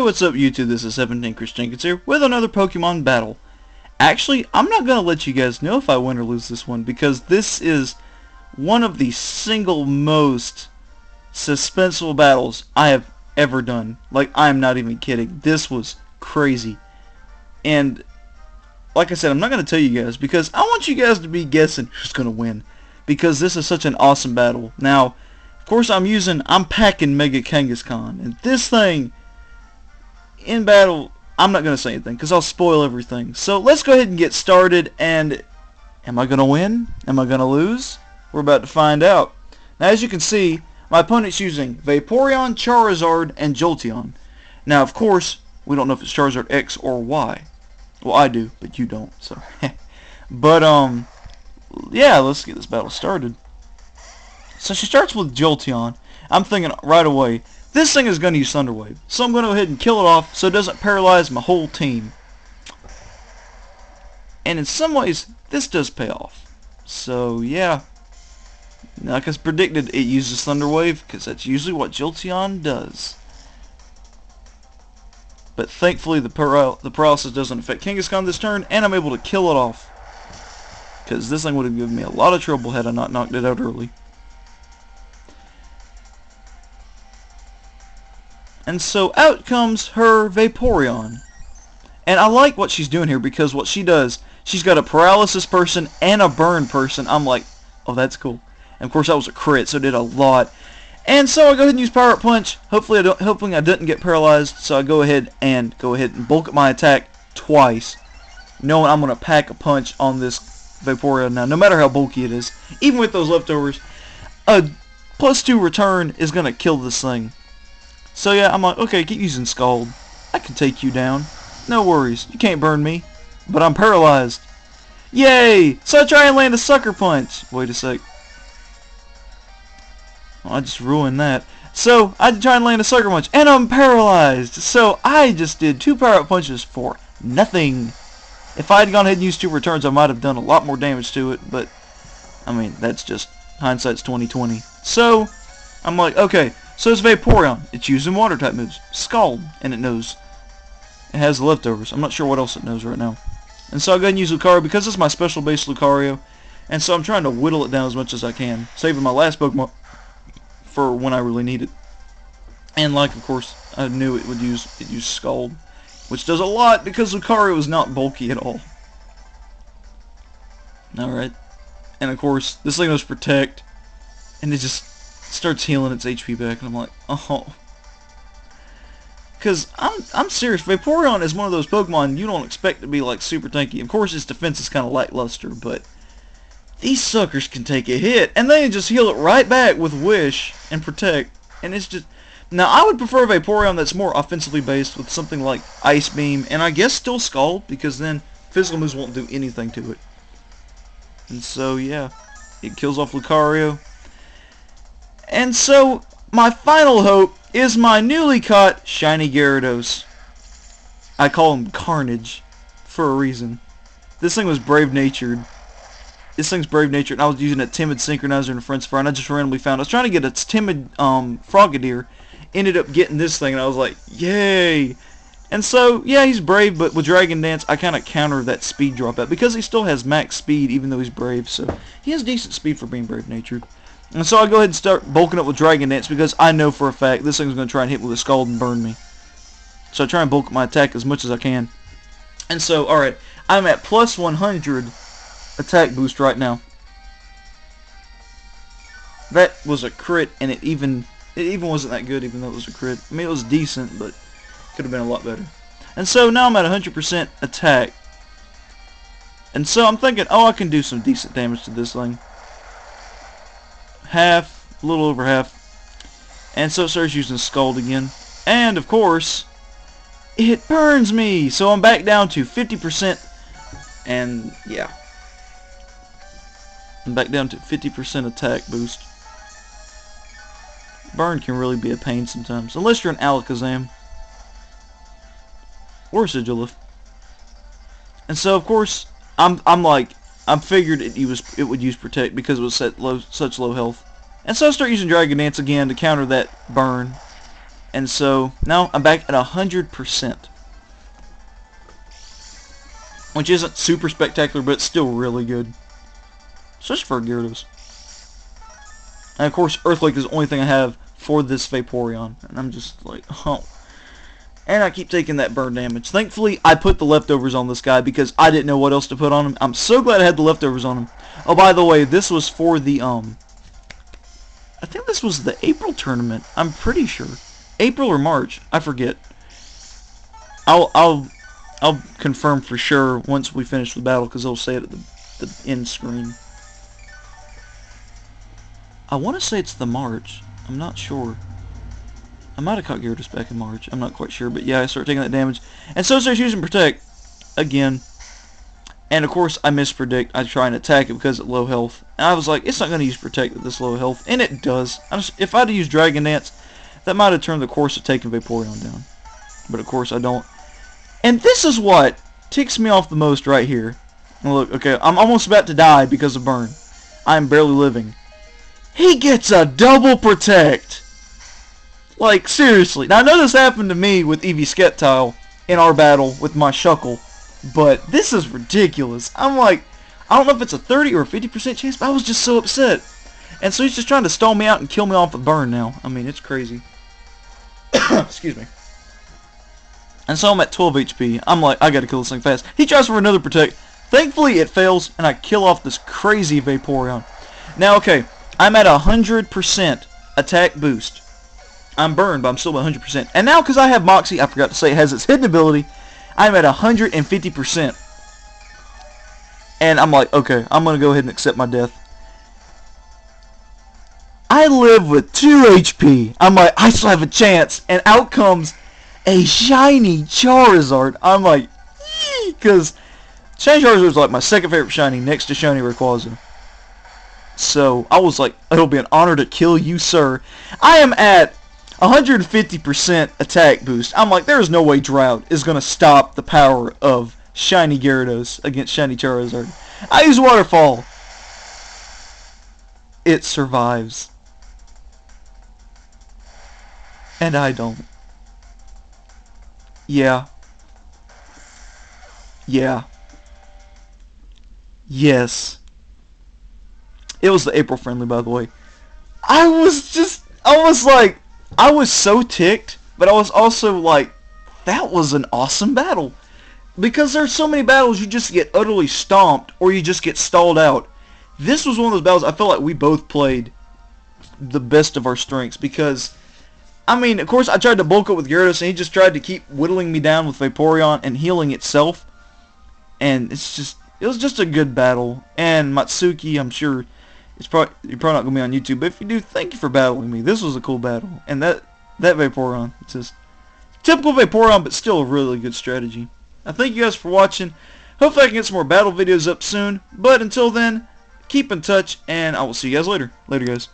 what's up YouTube, this is 17 Chris Jenkins here with another Pokemon battle. Actually, I'm not going to let you guys know if I win or lose this one because this is one of the single most suspenseful battles I have ever done. Like, I'm not even kidding. This was crazy. And, like I said, I'm not going to tell you guys because I want you guys to be guessing who's going to win. Because this is such an awesome battle. Now, of course I'm packing Mega Kangaskhan. And this thing, in battle, I'm not going to say anything because I'll spoil everything. So let's go ahead and get started. And am I going to win? Am I going to lose? We're about to find out. Now, as you can see, my opponent's using Vaporeon, Charizard, and Jolteon. Now, of course, we don't know if it's Charizard X or Y. Well, I do, but you don't. So, but yeah, let's get this battle started. So she starts with Jolteon. I'm thinking right away, this thing is going to use Thunder Wave. So I'm going to go ahead and kill it off so it doesn't paralyze my whole team. And in some ways, this does pay off. So yeah, like I predicted, it uses Thunder Wave because that's usually what Jolteon does. But thankfully the paralysis doesn't affect Kangaskhan this turn, and I'm able to kill it off. Because this thing would have given me a lot of trouble had I not knocked it out early. And so out comes her Vaporeon. And I like what she's doing here because what she does, she's got a paralysis person and a burn person. I'm like, oh, that's cool. And of course that was a crit, so it did a lot. And so I go ahead and use Power Up Punch. Hopefully I didn't get paralyzed. So I go ahead and bulk up my attack twice, knowing I'm going to pack a punch on this Vaporeon now, no matter how bulky it is. Even with those leftovers, a +2 return is going to kill this thing. So yeah, I'm like, okay, keep using Scald. I can take you down. No worries. You can't burn me. But I'm paralyzed. Yay! So I try and land a Sucker Punch. Wait a sec. Well, I just ruined that. So I try and land a Sucker Punch, and I'm paralyzed. So I just did 2 Power Up Punches for nothing. If I had gone ahead and used 2 returns, I might have done a lot more damage to it. But, I mean, that's just hindsight's 20/20. So, I'm like, okay. So it's Vaporeon. It's using water type moves. Scald. And it knows. It has the leftovers. I'm not sure what else it knows right now. And so I go ahead and use Lucario because it's my special base Lucario. And so I'm trying to whittle it down as much as I can. Saving my last Pokemon for when I really need it. And like, of course, I knew it use Scald. Which does a lot because Lucario is not bulky at all. Alright. And of course, this thing knows Protect. And it just starts healing its HP back, and I'm like, oh. Because I'm serious, Vaporeon is one of those Pokemon you don't expect to be like super tanky. Of course its defense is kind of lackluster, but these suckers can take a hit, and they just heal it right back with Wish and Protect. And it's just... Now, I would prefer a Vaporeon that's more offensively based with something like Ice Beam, and I guess still Scald, because then physical moves won't do anything to it. And so, yeah, it kills off Lucario. And so, my final hope is my newly caught Shiny Gyarados. I call him Carnage for a reason. This thing was brave-natured. This thing's brave-natured, and I was using a Timid Synchronizer in Friends Fire, and I just randomly found... I was trying to get a Timid Frogadier. Ended up getting this thing, and I was like, yay! And so, yeah, he's brave, but with Dragon Dance, I kind of counter that speed drop out, because he still has max speed, even though he's brave, so he has decent speed for being brave-natured. And so I go ahead and start bulking up with Dragon Dance because I know for a fact this thing's going to try and hit with a Scald and burn me. So I try and bulk up my attack as much as I can. And so, alright, I'm at plus 100 attack boost right now. That was a crit, and it even wasn't that good even though it was a crit. I mean, it was decent, but could have been a lot better. And so now I'm at 100% attack. And so I'm thinking, oh, I can do some decent damage to this thing. Half, a little over half. And so it starts using Scald again. And, of course, it burns me! So I'm back down to 50%. And, yeah. I'm back down to 50% attack boost. Burn can really be a pain sometimes. Unless you're an Alakazam. Or Sigilyph. And so, of course, I figured it would use Protect because it was such low health. And so I start using Dragon Dance again to counter that burn. And so now I'm back at 100%. Which isn't super spectacular, but it's still really good. Especially for Gyarados. And of course, Earthquake is the only thing I have for this Vaporeon. And I'm just like, oh. And I keep taking that burn damage. Thankfully, I put the leftovers on this guy because I didn't know what else to put on him. I'm so glad I had the leftovers on him. Oh, by the way, this was for the, I think this was the April tournament. I'm pretty sure. April or March. I forget. I'll confirm for sure once we finish the battle because they'll say it at the end screen. I want to say it's the March. I'm not sure. I might have caught Gyarados back in March. I'm not quite sure. But yeah, I start taking that damage. And so starts using Protect. Again. And of course, I mispredict. I try and attack it because it's low health. And I was like, it's not going to use Protect at this low health. And it does. If I had used Dragon Dance, that might have turned the course of taking Vaporeon down. But of course, I don't. And this is what ticks me off the most right here. And look, okay, I'm almost about to die because of burn. I'm barely living. He gets a double Protect. Like, seriously. Now, I know this happened to me with Eevee Sceptile in our battle with my Shuckle. But this is ridiculous. I'm like, I don't know if it's a 30 or a 50% chance, but I was just so upset. And so he's just trying to stall me out and kill me off with burn now. I mean, it's crazy. Excuse me. And so I'm at 12 HP. I'm like, I gotta kill this thing fast. He tries for another Protect. Thankfully, it fails, and I kill off this crazy Vaporeon. Now, okay, I'm at 100% attack boost. I'm burned, but I'm still at 100%. And now, because I have Moxie, I forgot to say, it has its hidden ability. I'm at 150%. And I'm like, okay, I'm going to go ahead and accept my death. I live with 2 HP. I'm like, I still have a chance. And out comes a shiny Charizard. I'm like, because shiny Charizard is like my second favorite shiny next to shiny Rayquaza. So I was like, it'll be an honor to kill you, sir. I am at 150% attack boost. I'm like, there's no way Drought is going to stop the power of shiny Gyarados against shiny Charizard. I use Waterfall. It survives. And I don't. Yeah. Yeah. Yes. It was the April friendly, by the way. I was like, I was so ticked, but I was also like, that was an awesome battle. Because there's so many battles you just get utterly stomped or you just get stalled out. This was one of those battles I felt like we both played the best of our strengths because, I mean, of course I tried to bulk up with Gyarados and he just tried to keep whittling me down with Vaporeon and healing itself. And it was just a good battle. And Matsuki, I'm sure, you're probably not going to be on YouTube, but if you do, thank you for battling me. This was a cool battle. And that Vaporeon, it's just typical Vaporeon, but still a really good strategy. I thank you guys for watching. Hopefully I can get some more battle videos up soon. But until then, keep in touch, and I will see you guys later. Later, guys.